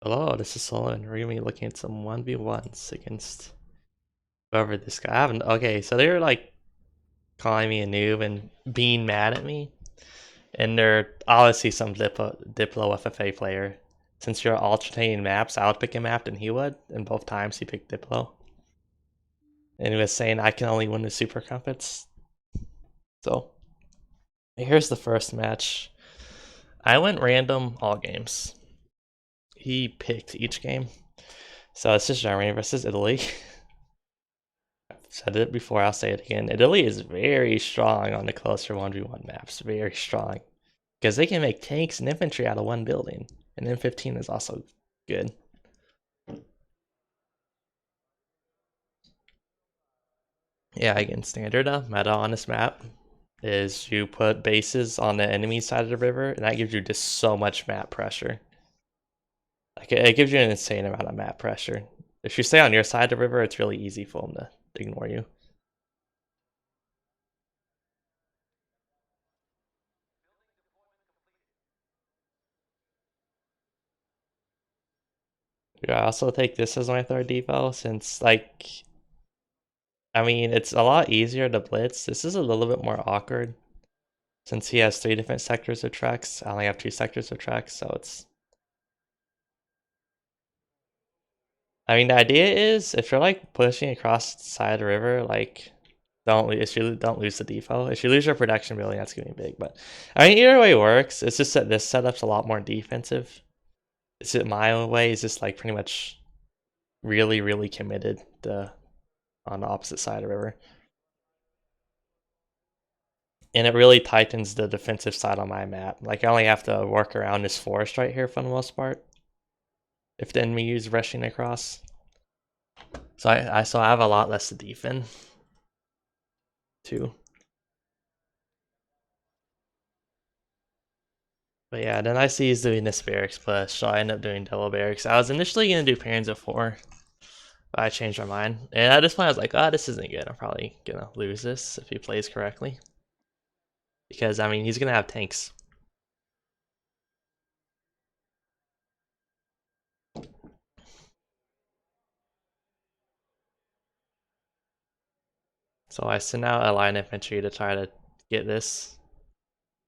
Hello, this is Solon. We're gonna be looking at some 1v1s against whoever this guy. I haven't. Okay, so they're like calling me a noob and being mad at me, and they're obviously some Diplo FFA player. Since you're alternating maps, I would pick a map than he would, and both times he picked Diplo. And he was saying I can only win the Super Crumpets. So here's the first match. I went random all games. He picked each game. So it's just Germany versus Italy. I've said it before, I'll say it again. Italy is very strong on the closer 1v1 maps. Very strong. Because they can make tanks and infantry out of one building. And M15 is also good. Yeah, again, standard meta on this map is you put bases on the enemy side of the river, and that gives you just so much map pressure. Like it gives you an insane amount of map pressure. If you stay on your side of the river, it's really easy for them to ignore you. Yeah, I also take this as my third depot since, like, I mean, it's a lot easier to blitz. This is a little bit more awkward since he has 3 different sectors of tracks. I only have 2 sectors of tracks, so it's. I mean, the idea is if you're like pushing across the side of the river, like, don't lose the depot. If you lose your production building, that's gonna be big. But I mean, either way works. It's just that this setup's a lot more defensive. It's my own way is just like pretty much really committed on the opposite side of the river. And it really tightens the defensive side on my map. Like I only have to work around this forest right here for the most part. If the enemy is rushing across. So I have a lot less to defend too. But yeah, then I see he's doing this barracks push, so I end up doing double barracks. I was initially gonna do Panzer 4, but I changed my mind. And at this point I was like, oh, this isn't good. I'm probably gonna lose this if he plays correctly. Because I mean he's gonna have tanks. So I send out a line infantry to try to get this.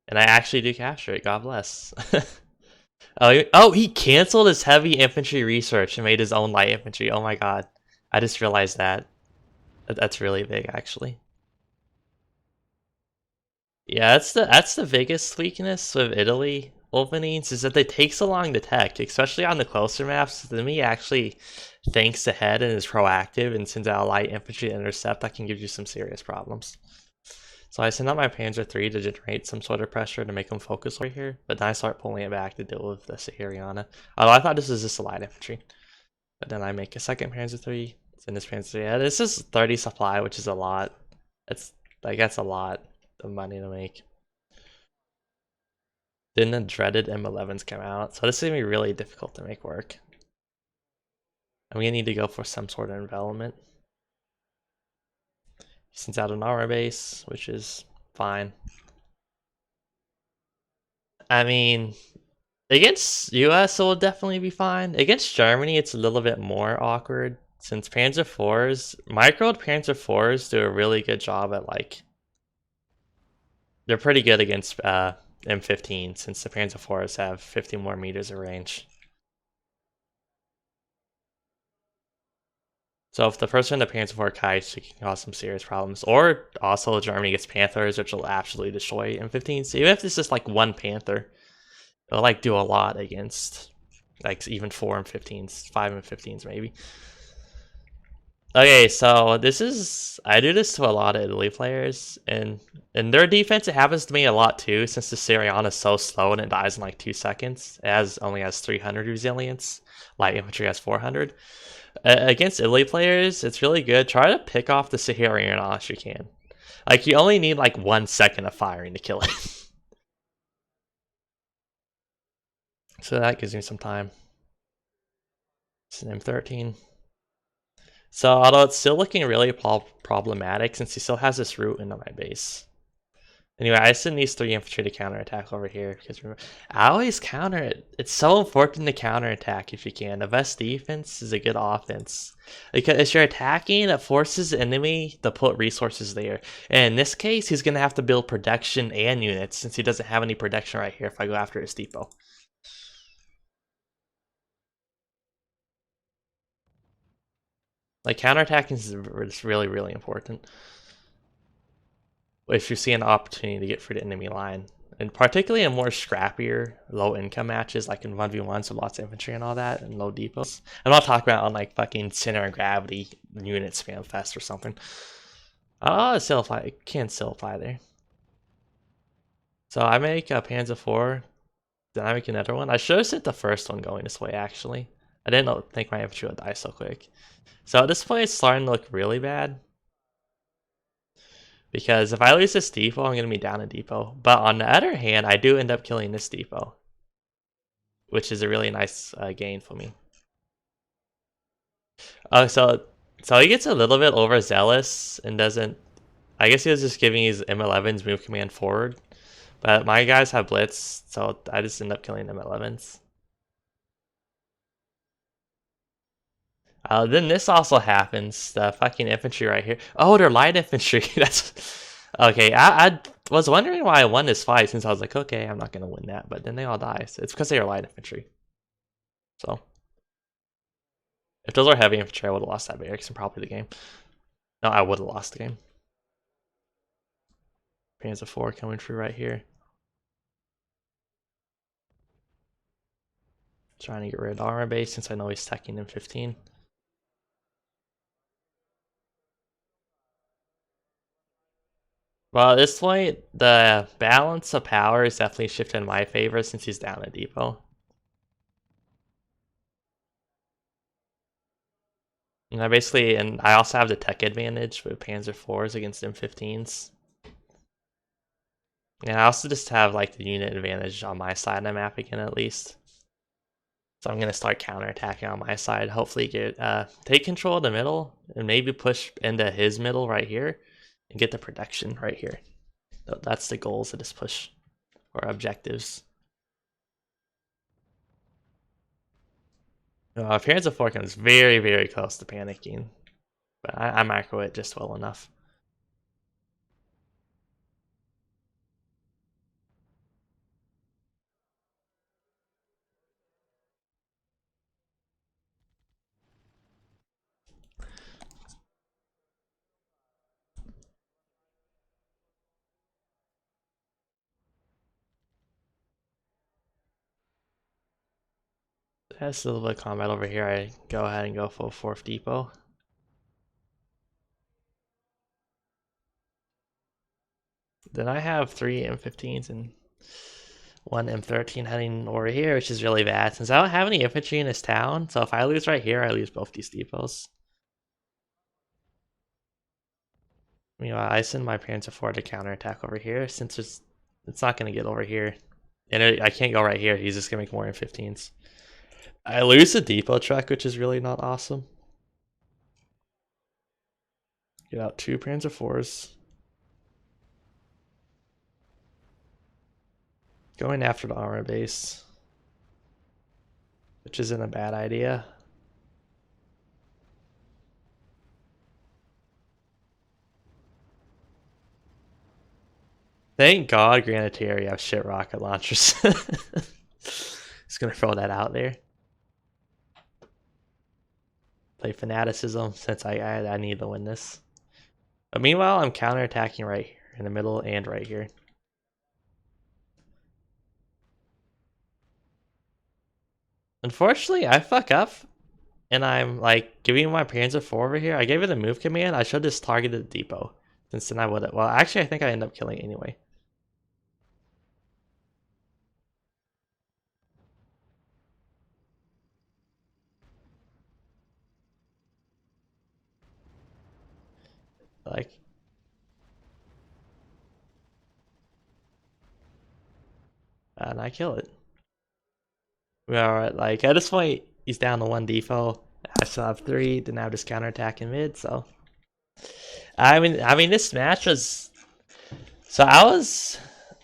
And I actually do capture it, god bless. He canceled his heavy infantry research and made his own light infantry. Oh my god. I just realized that. That's really big, actually. Yeah, that's the biggest weakness with Italy openings is that they take so long to tech, especially on the closer maps. The enemy actually thinks ahead and is proactive and sends out a light infantry to intercept. That can give you some serious problems. So I send out my Panzer 3 to generate some sort of pressure to make them focus over here, but then I start pulling it back to deal with the Sahariana. Although I thought this was just a light infantry. But then I make a second Panzer 3, send this Panzer 3. Yeah, this is 30 supply, which is a lot. That's a lot of money to make. Then the dreaded M11s come out, so this is gonna be really difficult to make work. I'm gonna need to go for some sort of envelopment. He sends out an armor base, which is fine. I mean, against US it will definitely be fine. Against Germany it's a little bit more awkward since Panzer IVs, microed Panzer IVs do a really good job at like, they're pretty good against M15 since the Panzer IVs have 50 more meters of range. So if the person in the Panzer IV kites, it can cause some serious problems. Or also Germany gets Panthers, which will absolutely destroy M15s. So even if it's just like one Panther, it'll like do a lot against like even 4 M15s, 5 M15s maybe. Okay, so this is, I do this to a lot of Italy players, and in their defense it happens to me a lot too, since the Syriana is so slow and it dies in like 2 seconds. It only has 300 resilience, light infantry has 400. Against Italy players, it's really good. Try to pick off the Sahariana if you can. Like, you only need like 1 second of firing to kill it. So that gives me some time. It's an M13. So, although it's still looking really problematic, since he still has this route into my base. Anyway, I send these 3 infantry to counterattack over here because remember, I always counter it. It's so important to counterattack if you can. The best defense is a good offense. Because if you're attacking, it forces the enemy to put resources there. And in this case, he's going to have to build production and units since he doesn't have any production right here if I go after his depot. Like, counterattacking is really, really important if you see an opportunity to get through the enemy line. And particularly in more scrappier, low-income matches, like in 1v1s with lots of infantry and all that, and low depots. I'm not talking about on, like, fucking center of gravity unit spam fest or something. Oh, Silify. I can't Silify there. So I make a Panzer IV, then I make another one. I should have sent the first one going this way, actually. I didn't think my infantry would die so quick. So at this point, it's starting to look really bad. Because if I lose this depot, I'm going to be down a depot. But on the other hand, I do end up killing this depot, which is a really nice gain for me. Oh, so he gets a little bit overzealous and doesn't... I guess he was just giving his M11s move command forward. But my guys have blitz, so I just end up killing M11s. Then this also happens. The fucking infantry right here. Oh, they're light infantry. That's okay. I was wondering why I won this fight since I was like, okay, I'm not gonna win that. But then they all die. So it's because they are light infantry. So if those are heavy infantry, I would have lost that barracks and probably the game. No, I would have lost the game. Panzer IV coming through right here. Trying to get rid of armor base since I know he's stacking in 15. Well, at this point, the balance of power is definitely shifted in my favor since he's down a depot. And I also have the tech advantage with Panzer IVs against M15s. And I also just have like the unit advantage on my side of the map again at least. So I'm gonna start counterattacking on my side. Hopefully get take control of the middle and maybe push into his middle right here and get the production right here. So that's the goals of this push or objectives. Panzer IV comes very, very close to panicking, but I micro it just well enough. That's a little bit of combat over here. I go ahead and go for 4th depot. Then I have 3 M15s and 1 M13 heading over here, which is really bad since I don't have any infantry in this town. So if I lose right here, I lose both these depots. Meanwhile, I send my Panzer IV to counterattack over here since it's not going to get over here. And I can't go right here. He's just going to make more M15s. I lose the depot truck, which is really not awesome. Get out 2 Panzer IVs. Going after the armor base, which isn't a bad idea. Thank God Granatieri have shit rocket launchers. Just gonna throw that out there. Play fanaticism since I need to win this. But meanwhile, I'm counterattacking right here in the middle and right here. Unfortunately, I fuck up and I'm like giving my Panzer IV over here. I gave it a move command. I should have just targeted the depot. Since then I would have. Well, actually, I think I end up killing it anyway. Like, and I kill it. Alright, like at this point, he's down to 1 depot. I still have 3. Then I'm just counterattacking mid. So, I mean, this match was So I was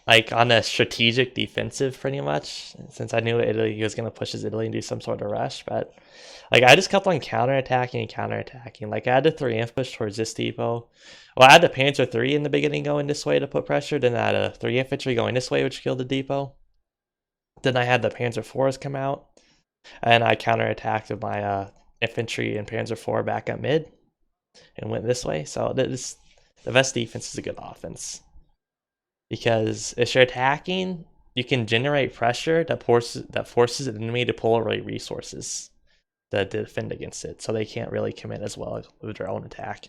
like on a strategic defensive pretty much, since I knew Italy he was gonna push his Italy and do some sort of rush, but like I just kept on counterattacking and counterattacking. Like I had the 3F push towards this depot. Well, I had the Panzer 3 in the beginning going this way to put pressure, then I had a 3 infantry going this way, which killed the depot. Then I had the Panzer 4s come out, and I counterattacked with my infantry and Panzer 4 back at mid and went this way. So this, the best defense is a good offense. Because if you're attacking, you can generate pressure that forces the enemy to pull away resources to defend against it, so they can't really commit as well with their own attack.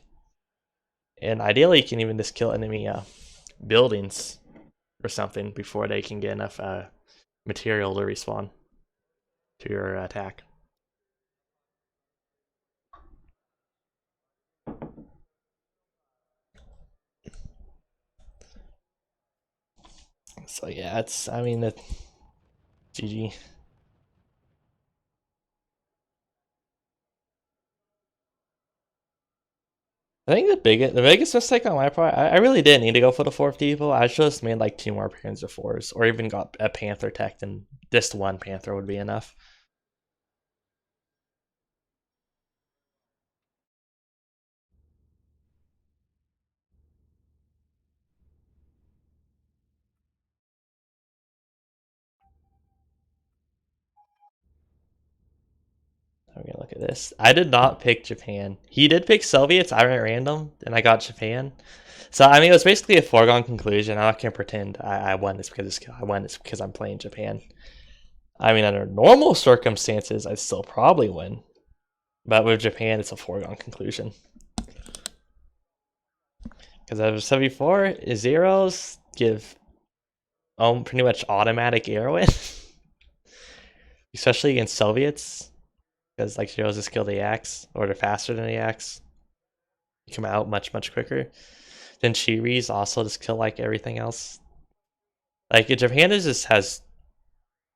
And ideally, you can even just kill enemy buildings or something before they can get enough material to respawn to your attack. So yeah, it's, I mean, it's GG. I think the biggest mistake on my part, I really didn't need to go for the 4th depot. I just made like 2 more Panzer 4s, or even got a Panther tech, and just 1 Panther would be enough. I'm gonna look at this. I did not pick Japan. He did pick Soviets. I went random, and I got Japan. So I mean, it was basically a foregone conclusion. I'm not gonna pretend I won this because I won this because I'm playing Japan. I mean, under normal circumstances, I'd still probably win, but with Japan, it's a foregone conclusion. Because as I've said before, zeros give pretty much automatic air win, especially against Soviets. Because like zeros just kill the axe, or they're faster than the axe. You come out much quicker. Then Chiri's also just kill like everything else. Like Japan just has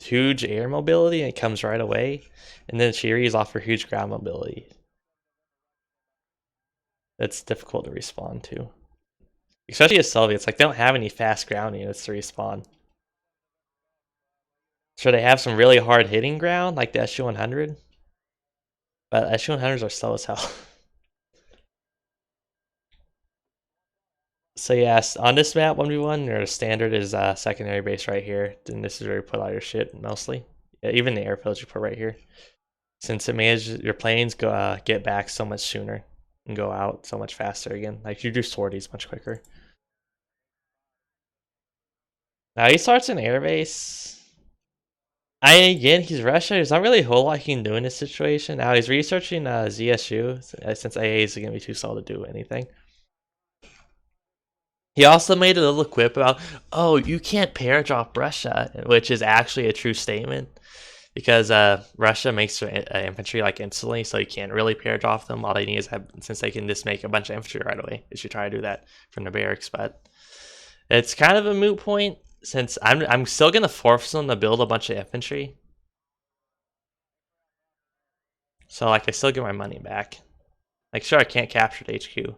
huge air mobility and it comes right away, and then Chiri's offer huge ground mobility. It's difficult to respawn to, especially as Soviets. Like they don't have any fast ground units to respawn. Sure, they have some really hard hitting ground like the SU-100, but SU-100s are slow as hell. So yes, on this map 1v1, your standard is secondary base right here. Then this is where you put all your shit mostly. Yeah, even the airfields you put right here, since it manages your planes go get back so much sooner and go out so much faster again. Like you do sorties much quicker. Now he starts an airbase. Again, he's Russia. There's not really a whole lot he can do in this situation. Now he's researching ZSU since AA is gonna be too slow to do anything. He also made a little quip about, oh, you can't pair drop Russia, which is actually a true statement, because Russia makes infantry like instantly, so you can't really pair drop them. All they need is since they can just make a bunch of infantry right away. You should try to do that from the barracks, but it's kind of a moot point since I'm still gonna force them to build a bunch of infantry. So like I still get my money back. Like sure, I can't capture the HQ.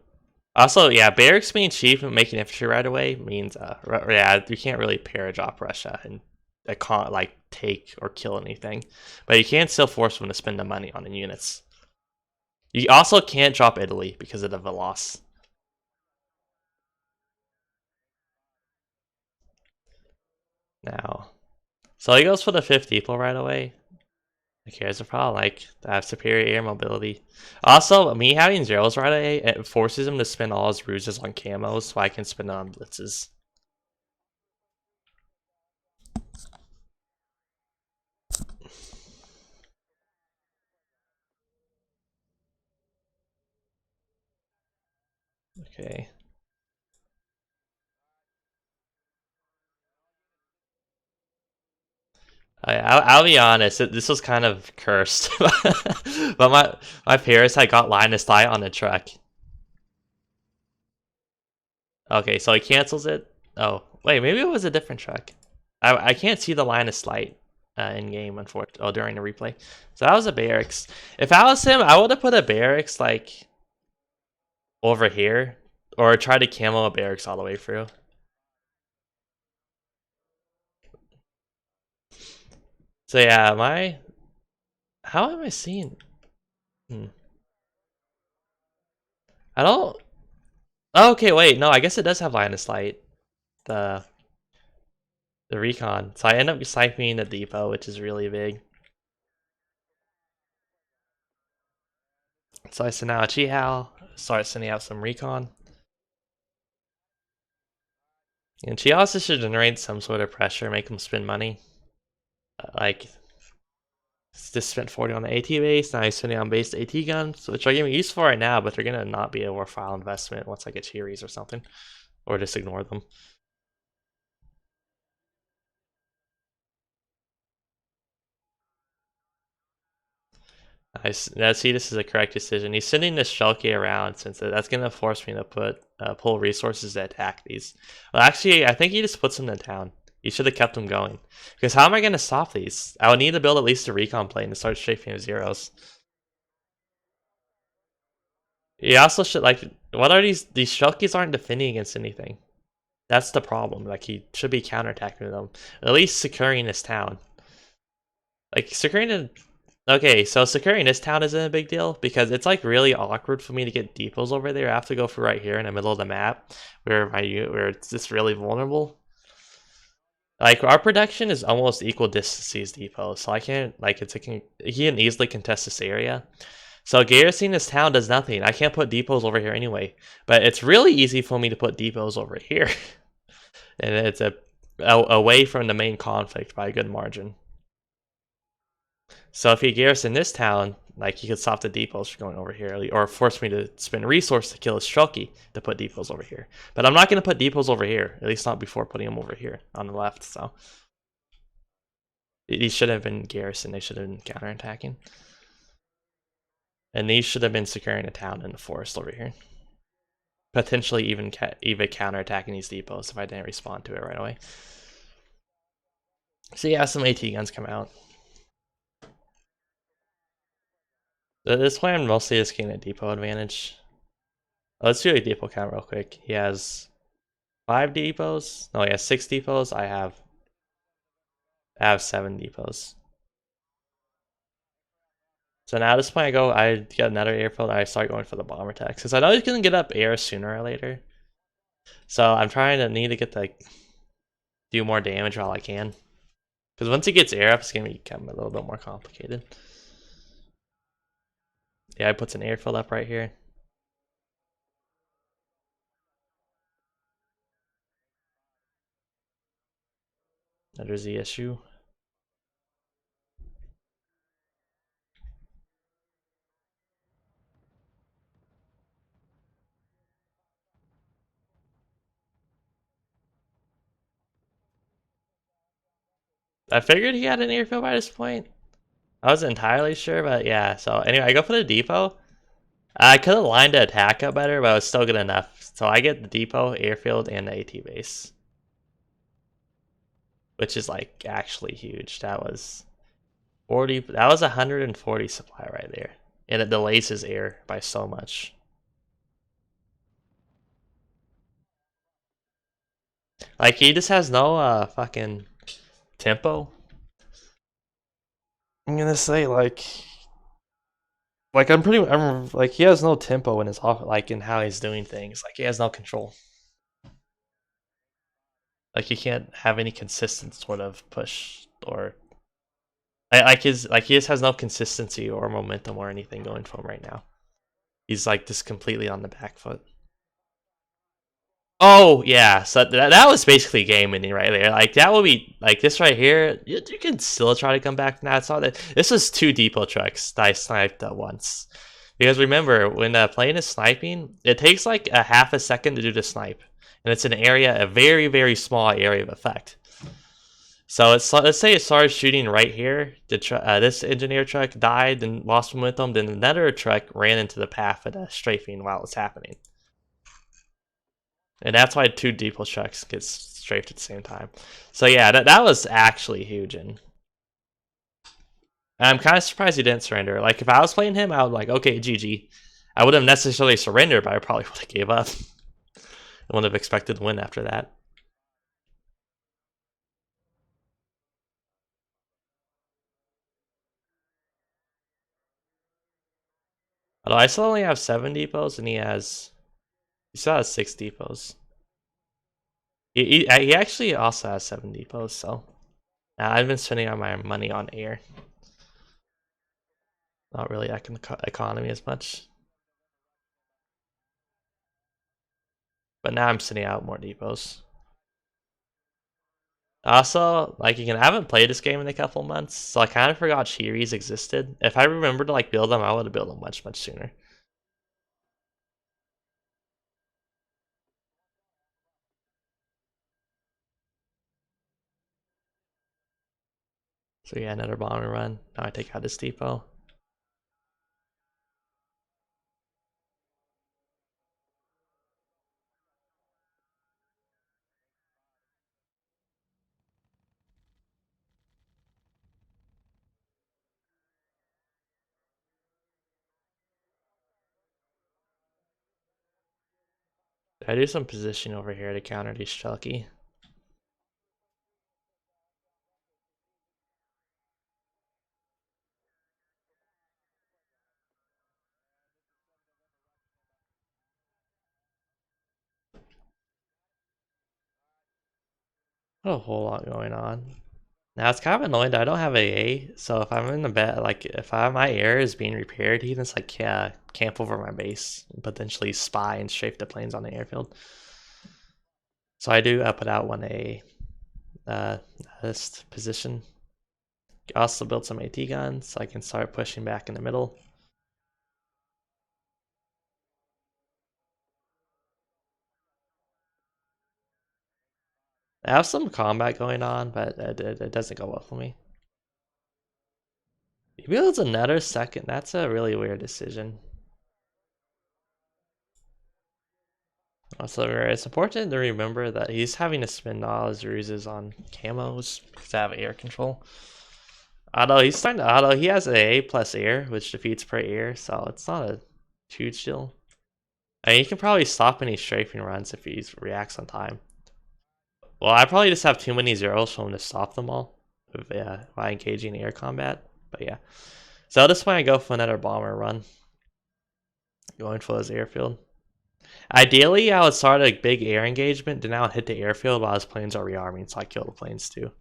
Also, yeah, barracks being cheap and making infantry right away means, yeah, you can't really paradrop Russia and can't like take or kill anything, but you can still force them to spend the money on the units. You also can't drop Italy because of the Veloz. Now, so he goes for the 5th depot right away. Like here's the problem, like I have superior air mobility. Also, me having zeros right away, it forces him to spend all his ruses on camos, so I can spend on blitzes. Okay. I'll be honest, this was kind of cursed. But my parents had got line of sight on the truck. Okay, so he cancels it. Oh, wait, maybe it was a different truck. I can't see the line of sight in game, unfortunately. Oh, during the replay. So that was a barracks. If I was him, I would have put a barracks like over here, or try to camo a barracks all the way through. So yeah, how am I seeing? Hmm. I don't. Oh, okay, wait, no, I guess it does have line of sight. The the recon. So I end up sniping the depot, which is really big. So I send out a cheat hal, start sending out some recon. And she also should generate some sort of pressure, make them spend money. Like, just spent 40 on the AT base, now he's spending on base AT guns, which are getting useful right now, but they're gonna not be a worthwhile investment once I get Cheeries or something. Or just ignore them. Now see, this is a correct decision. He's sending this Shulky around since that's gonna force me to pull resources to attack these. Well, actually, I think he just puts them in town. He should have kept them going. Because how am I gonna stop these? I would need to build at least a recon plane to start strafing of zeros. He also should what are these Shulkies aren't defending against anything. That's the problem. Like he should be counterattacking them. At least securing this town. Like securing a Okay, so securing this town isn't a big deal because it's like really awkward for me to get depots over there. I have to go for right here in the middle of the map where it's just really vulnerable. Like our production is almost equal distance to these depots, so I can't he can easily contest this area. So garrisoning this town does nothing. I can't put depots over here anyway. But it's really easy for me to put depots over here. And it's away from the main conflict by a good margin. So if he garrison this town, like he could stop the depots from going over here, or force me to spend resource to kill his Shulky to put depots over here. But I'm not going to put depots over here, at least not before putting them over here on the left. So these should have been garrisoned. They should have been counterattacking, and these should have been securing a town in the forest over here. Potentially even counterattacking these depots if I didn't respond to it right away. So yeah, some AT guns come out. This plan mostly is getting a depot advantage. Let's do a depot count real quick. He has 5 depots. No, he has 6 depots. I have 7 depots. So now at this point I get another airfield and I start going for the bomber attacks. Because I know he's gonna get up air sooner or later. So I'm trying to need to get do more damage while I can. Because once he gets air up, it's gonna become a little bit more complicated. Yeah, I put an airfield up right here. That is the issue. I figured he had an airfield by this point. I wasn't entirely sure, but yeah. So anyway, I go for the depot. I could have lined the attack up better, but it was still good enough. So I get the depot, airfield, and the AT base. Which is like actually huge. That was 40, that was 140 supply right there. And it delays his air by so much. Like he just has no fucking tempo. I'm gonna say I'm like he has no tempo in his in how he's doing things. Like he has no control. Like he can't have any consistent sort of push or he just has no consistency or momentum or anything going for him right now. He's like just completely on the back foot. Oh yeah, so that was basically game ending right there. Like that would be like this right here. You can still try to come back from that. It's not that this was 2 depot trucks that I sniped at once. Because remember, when the plane is sniping, it takes like a half a second to do the snipe, and it's an area, a very small area of effect. So let's say it started shooting right here. This engineer truck died and lost momentum. Then another truck ran into the path of the strafing while it's happening. And that's why 2 depot trucks get strafed at the same time. So yeah, that was actually huge. And I'm kind of surprised he didn't surrender. Like, if I was playing him, I would like, okay, GG. I wouldn't have necessarily surrendered, but I probably would have gave up. I wouldn't have expected to win after that. Although I still only have 7 depots and he still has 6 depots. He actually also has 7 depots, so I've been spending all my money on air. Not really economy as much. But now I'm sending out more depots. Also, like again, I haven't played this game in a couple months, so I kind of forgot Chiris existed. If I remembered to like build them, I would have built them much sooner. So yeah, another bomber run. Now I take out this depot. I do some position over here to counter these Chucky. Not a whole lot going on. Now it's kind of annoying that I don't have AA, so if I'm in the bed, like if my air is being repaired, he can just like camp over my base and potentially spy and strafe the planes on the airfield. So I do put out one A this position. I also built some AT guns so I can start pushing back in the middle. I have some combat going on, but it doesn't go well for me. He builds another second. That's a really weird decision. Also, it's important to remember that he's having to spend all his ruses on camos to have air control. Although he has A plus air, which defeats per air, so it's not a huge deal. I mean, he can probably stop any strafing runs if he reacts on time. Well, I probably just have too many zeros for him to stop them all by engaging air combat. But yeah. So at this point, I go for another bomber run. Going for his airfield. Ideally, I would start a big air engagement, then I would hit the airfield while his planes are rearming, so I kill the planes too.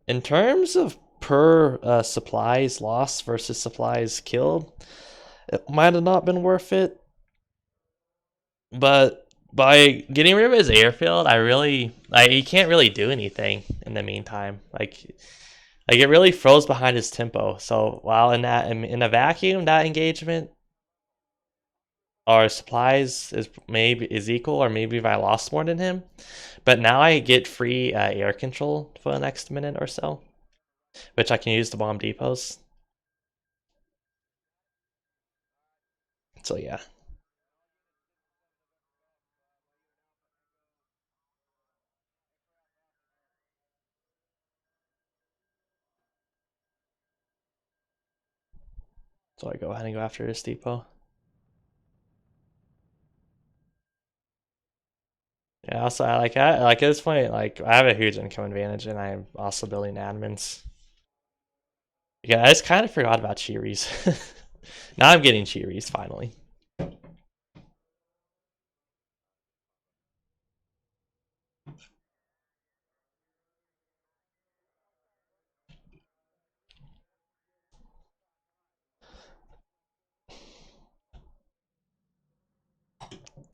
In terms of per supplies lost versus supplies killed, it might have not been worth it. But by getting rid of his airfield, he can't really do anything in the meantime. Like it really froze behind his tempo. So while in a vacuum, that engagement our supplies is equal, or maybe if I lost more than him. But now I get free air control for the next minute or so, which I can use to bomb depots. So yeah. So I go ahead and go after this depot. Yeah, also I like at this point, like I have a huge income advantage, and I'm also building admins. Yeah, I just kind of forgot about Chiris. Now I'm getting Chiris finally.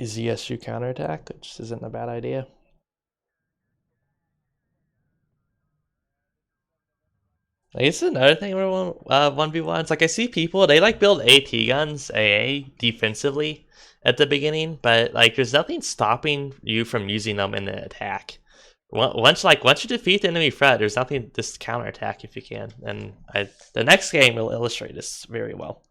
ZSU counterattack, which isn't a bad idea. I guess another thing where 1v1s, like I see people, they like build AT guns AA defensively at the beginning, but like there's nothing stopping you from using them in the attack. Once you defeat the enemy threat, there's nothing just counterattack if you can. And the next game will illustrate this very well.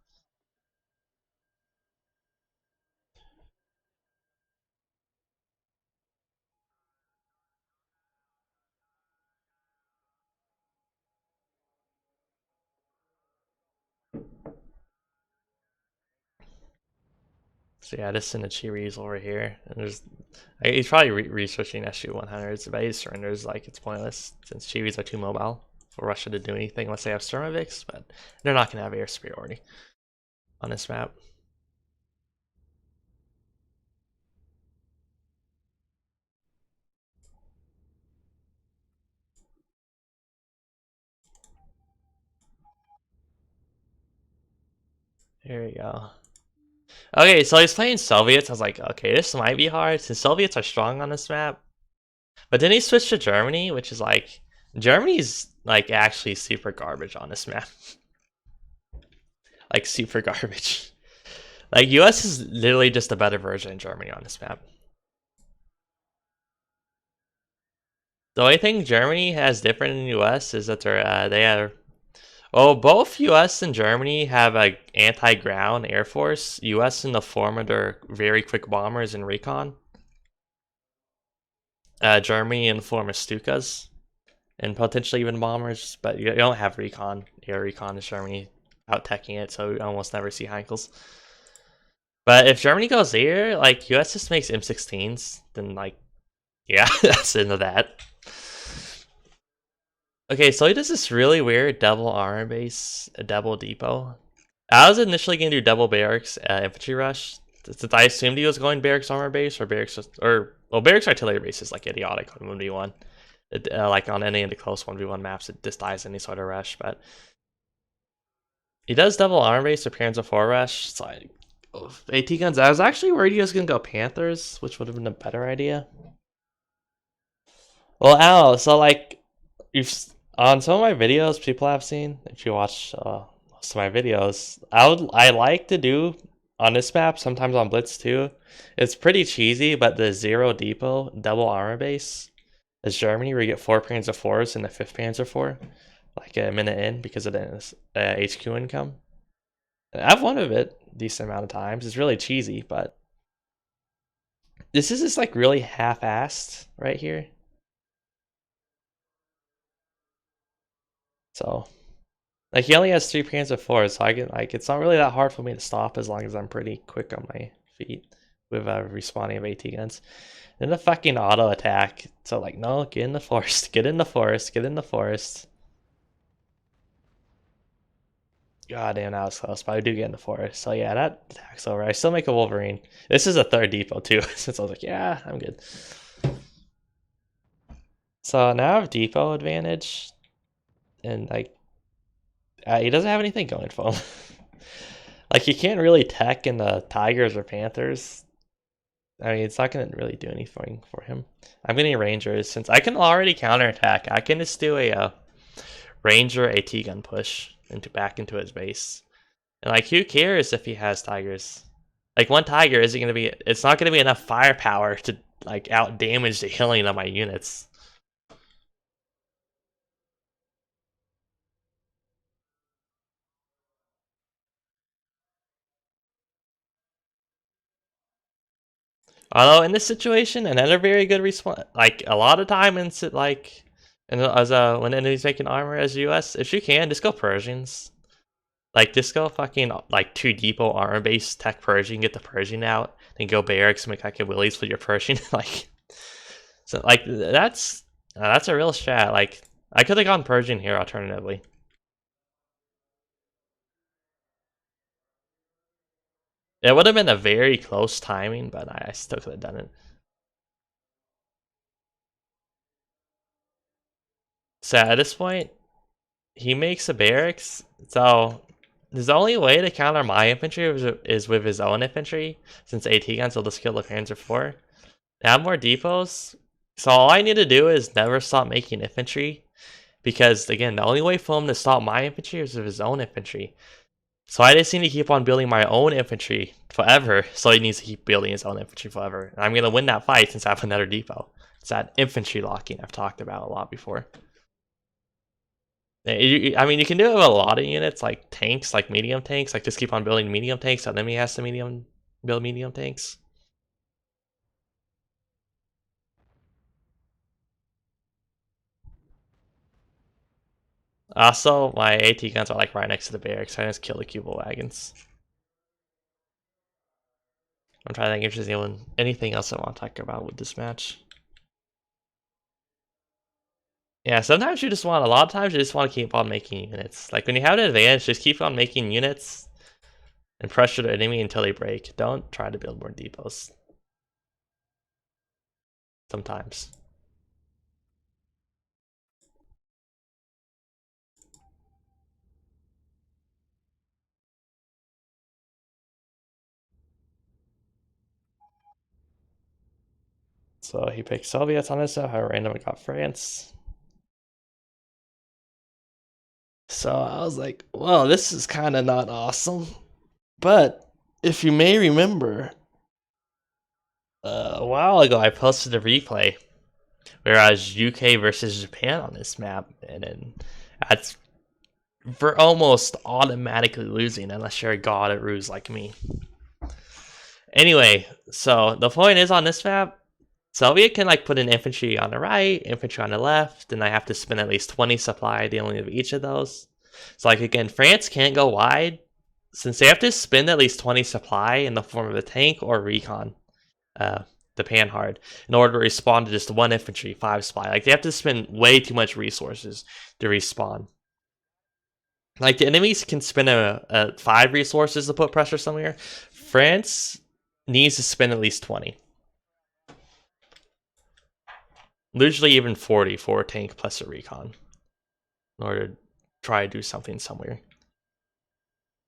So yeah, just send the Chiris over here, and he's probably researching SU-100s, but he surrenders like it's pointless since Chiris are too mobile for Russia to do anything unless they have Sturmovix, but they're not gonna have air superiority on this map. Here we go. Okay, so he's playing Soviets. I was like, okay, this might be hard since Soviets are strong on this map. But then he switched to Germany, which is like Germany's like actually super garbage on this map. Like super garbage. Like US is literally just a better version of Germany on this map. The only thing Germany has different than US is that they are both US and Germany have a anti-ground air force. US in the form of their very quick bombers and recon. Germany in the form of Stukas and potentially even bombers, but you don't have recon. Air recon in Germany out teching it, so you almost never see Heinkels. But if Germany goes there, like US just makes M16s, then like yeah, that's into that. Okay, so he does this really weird double armor base, a double depot. I was initially gonna do double barracks infantry rush, since I assumed he was going barracks armor base or barracks artillery base is like idiotic on 1v1. Like on any of the close 1v1 maps, it just dies any sort of rush, but he does double armor base or Panzer 4 rush. So AT guns. I was actually worried he was gonna go Panthers, which would have been a better idea. Well, I don't know. So like, you've on some of my videos, people have seen. If you watch most of my videos, I like to do on this map. Sometimes on Blitz too. It's pretty cheesy, but the zero depot double armor base is Germany, where you get 4 Panzer 4s and the 5th Panzer 4, like a minute in because of the HQ income. I've won of it a decent amount of times. It's really cheesy, but this is just like really half-assed right here. So, like he only has 3 Panzer 4s, so I can like it's not really that hard for me to stop as long as I'm pretty quick on my feet with respawning of AT guns. Then the fucking auto attack. So like, no, get in the forest, get in the forest, get in the forest. God damn, that was close, but I do get in the forest. So yeah, that attack's over. I still make a Wolverine. This is a 3rd depot too, since I was like, yeah, I'm good. So now I have depot advantage, and like he doesn't have anything going for him. Like he can't really tech in the Tigers or Panthers. I mean, it's not going to really do anything for him. I'm getting Rangers since I can already counterattack. I can just do a Ranger AT gun push back into his base. And like, who cares if he has Tigers? Like, one Tiger isn't going to be. It's not going to be enough firepower to like out damage the healing of my units. Although in this situation, another very good response. Like a lot of time in like, and as when enemies making armor as US, if you can, just go Persians. Like just go fucking like 2 depot armor base tech Persian, get the Persian out, then go barracks, make like a Willies with your Persian. Like, so like that's a real strat. Like I could have gone Persian here alternatively. It would have been a very close timing, but I still could have done it. So at this point, he makes a barracks. So his only way to counter my infantry is with his own infantry, since AT guns will just kill the Panzer 4. Now more depots. So all I need to do is never stop making infantry, because again, the only way for him to stop my infantry is with his own infantry. So I just need to keep on building my own infantry forever. So he needs to keep building his own infantry forever. And I'm gonna win that fight since I have another depot. It's that infantry locking I've talked about a lot before. I mean, you can do it with a lot of units, like tanks, like medium tanks. Like just keep on building medium tanks, and then he has to build medium tanks. Also, my AT guns are like right next to the barracks. So I just kill the Cubo wagons. I'm trying to think if there's anything else I want to talk about with this match. Yeah, sometimes you just want, a lot of times you just want to keep on making units. Like when you have an advantage, just keep on making units and pressure the enemy until they break. Don't try to build more depots. Sometimes. So he picked Soviets on this stuff. I randomly got France. So I was like, well, this is kind of not awesome. But if you may remember, a while ago I posted a replay where I was UK versus Japan on this map, and then that's for almost automatically losing unless you're a god at RUSE like me. Anyway, so the point is on this map, Soviet can like put an infantry on the right, infantry on the left, and I have to spend at least 20 supply dealing with each of those. So like again, France can't go wide since they have to spend at least 20 supply in the form of a tank or recon, the Panhard, in order to respond to just one infantry, 5 supply. Like they have to spend way too much resources to respawn. Like the enemies can spend a 5 resources to put pressure somewhere. France needs to spend at least 20. Usually even 40 for a tank plus a recon in order to try to do something somewhere.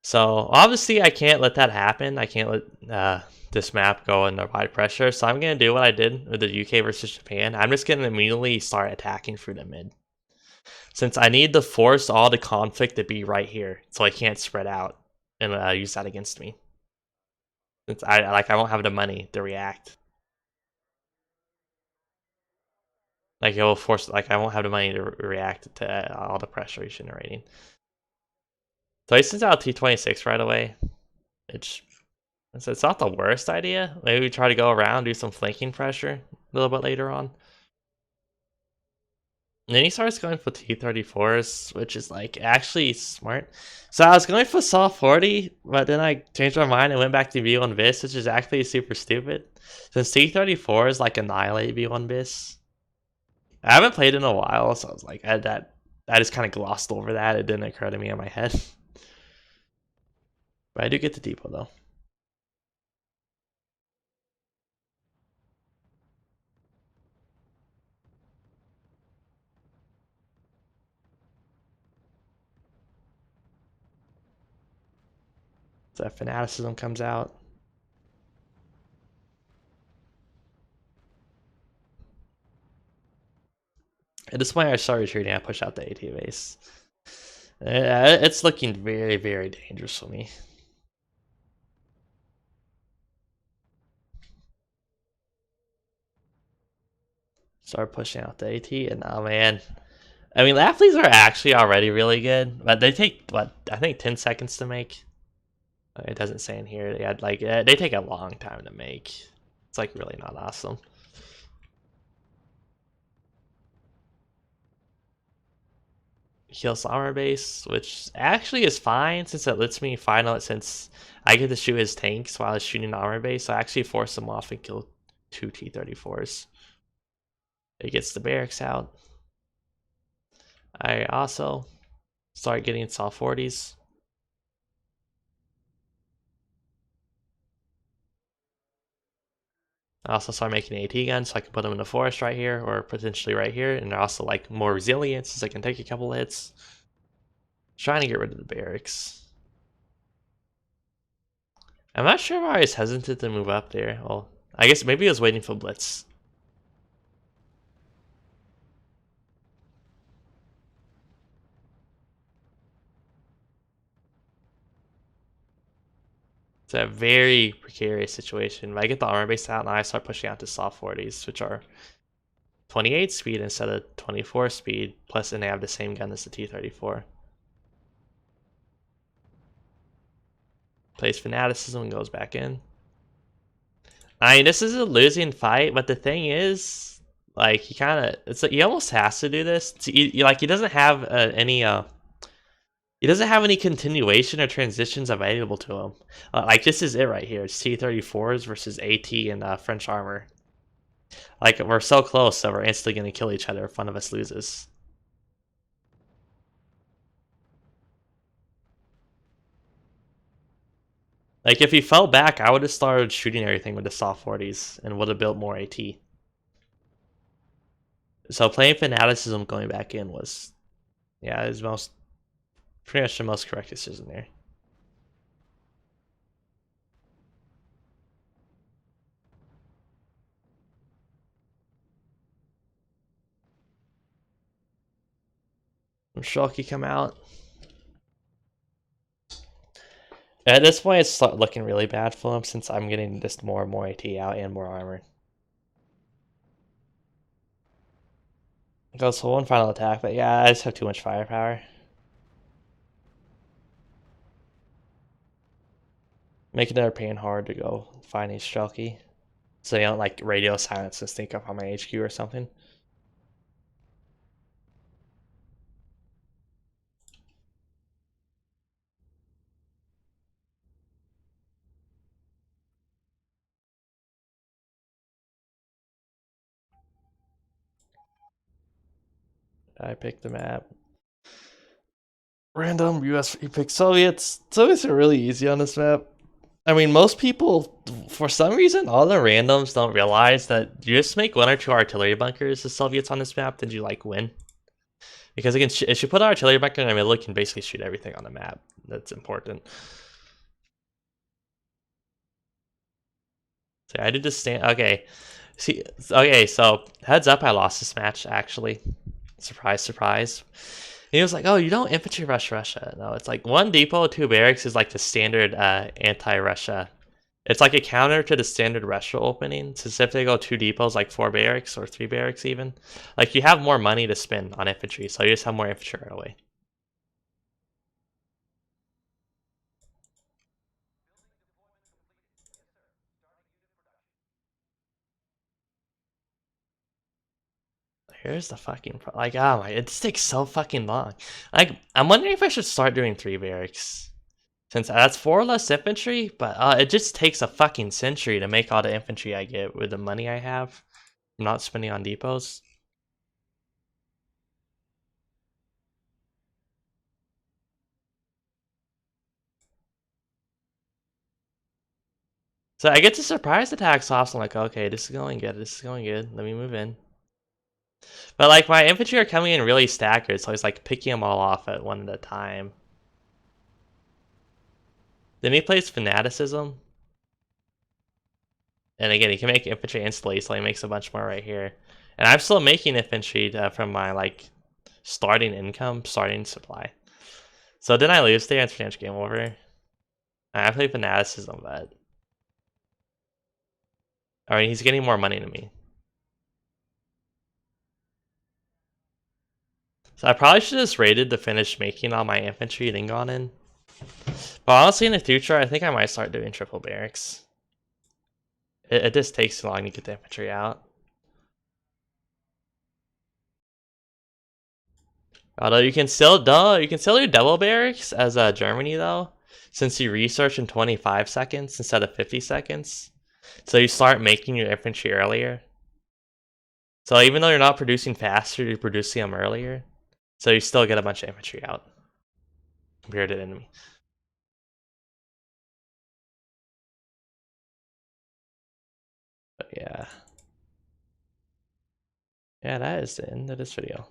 So obviously I can't let that happen. I can't let this map go under high pressure. So I'm going to do what I did with the UK versus Japan. I'm just going to immediately start attacking through the mid. Since I need to force all the conflict to be right here, so I can't spread out and use that against me. Since I won't have the money to react. Like it will force, like I won't have the money to react to all the pressure he's generating. So he sends out T-26 right away. It's not the worst idea. Maybe we try to go around, do some flanking pressure a little bit later on. And then he starts going for T-34s, which is like actually smart. So I was going for Saw 40, but then I changed my mind and went back to V1 Bis, which is actually super stupid. Since T-34 is like annihilate V1 Bis. I haven't played in a while, so I was like, I just kind of glossed over that. It didn't occur to me in my head. But I do get the depot though. So that fanaticism comes out. At this point, I start retreating. I push out the AT base. It's looking very, very dangerous for me. Start pushing out the AT, and oh man. I mean, Laffleys are actually already really good, but they take, what, I think 10 seconds to make? It doesn't say in here. They had, like, they take a long time to make. It's, like, really not awesome. Heals armor base, which actually is fine since it lets me final it since I get to shoot his tanks while I was shooting the armor base. So I actually force him off and kill 2 T-34s. It gets the barracks out. I also start getting Saw 40s. I also start making AT guns so I can put them in the forest right here or potentially right here. And they're also like more resilient since I can take a couple hits. Trying to get rid of the barracks. I'm not sure why I was hesitant to move up there. Well, I guess maybe I was waiting for Blitz. It's a very precarious situation. If I get the armor base out, now I start pushing out to Saw 40s, which are 28 speed instead of 24 speed, plus and they have the same gun as the T-34. Plays Fanaticism and goes back in. I mean, this is a losing fight, but the thing is, like, he almost has to do this. Like, he doesn't have any He doesn't have any continuation or transitions available to him. Like, this is it right here. It's T-34s versus AT and French armor. Like, we're so close that we're instantly going to kill each other if one of us loses. Like, if he fell back, I would have started shooting everything with the soft 40s and would have built more AT. So playing Fanaticism going back in was, yeah, his pretty much the most correct decision there. Shulky come out. At this point, it's looking really bad for him since I'm getting just more and more AT out and more armor. Goes for one final attack, but yeah, I just have too much firepower. Making it pain hard to go find a Shulky. So they don't like radio silence and sneak up on my HQ or something. I picked the map. Random US pick Soviets. Soviets are really easy on this map. I mean, most people, for some reason, all the randoms don't realize that you just make 1 or 2 artillery bunkers, the Soviets on this map, then you like win. Because again, if you put an artillery bunker in the middle, you can basically shoot everything on the map. That's important. So I did just stand. Okay, see. Okay, so heads up, I lost this match actually. Surprise, surprise. And he was like, "Oh, you don't infantry rush Russia." No, it's like 1 depot, 2 barracks is like the standard anti-Russia. It's like a counter to the standard Russia opening. Since if they go 2 depots, like 4 barracks or 3 barracks even, like you have more money to spend on infantry, so you just have more infantry right away. Here's the fucking like, oh my, it just takes so fucking long. Like, I'm wondering if I should start doing 3 barracks. Since that's 4 less infantry, but it just takes a fucking century to make all the infantry I get with the money I have. I'm not spending on depots. So I get to surprise attacks off, so I'm like, okay, this is going good, this is going good, let me move in. But like, my infantry are coming in really staggered, so I was like picking them all off at one at a time. Then he plays Fanaticism. And again, he can make infantry instantly, so he makes a bunch more right here. And I'm still making infantry from my like starting income, starting supply. So didn't I lose there? It's pretty much game over. I play Fanaticism, but I mean, he's getting more money than me. So I probably should have just raided to finish making all my infantry, then gone in. But honestly, in the future, I think I might start doing triple barracks. It just takes too long to get the infantry out. Although you can still do double barracks as Germany though, since you research in 25 seconds instead of 50 seconds. So you start making your infantry earlier. So even though you're not producing faster, you're producing them earlier. So you still get a bunch of infantry out compared to the enemy. But yeah. Yeah, that is the end of this video.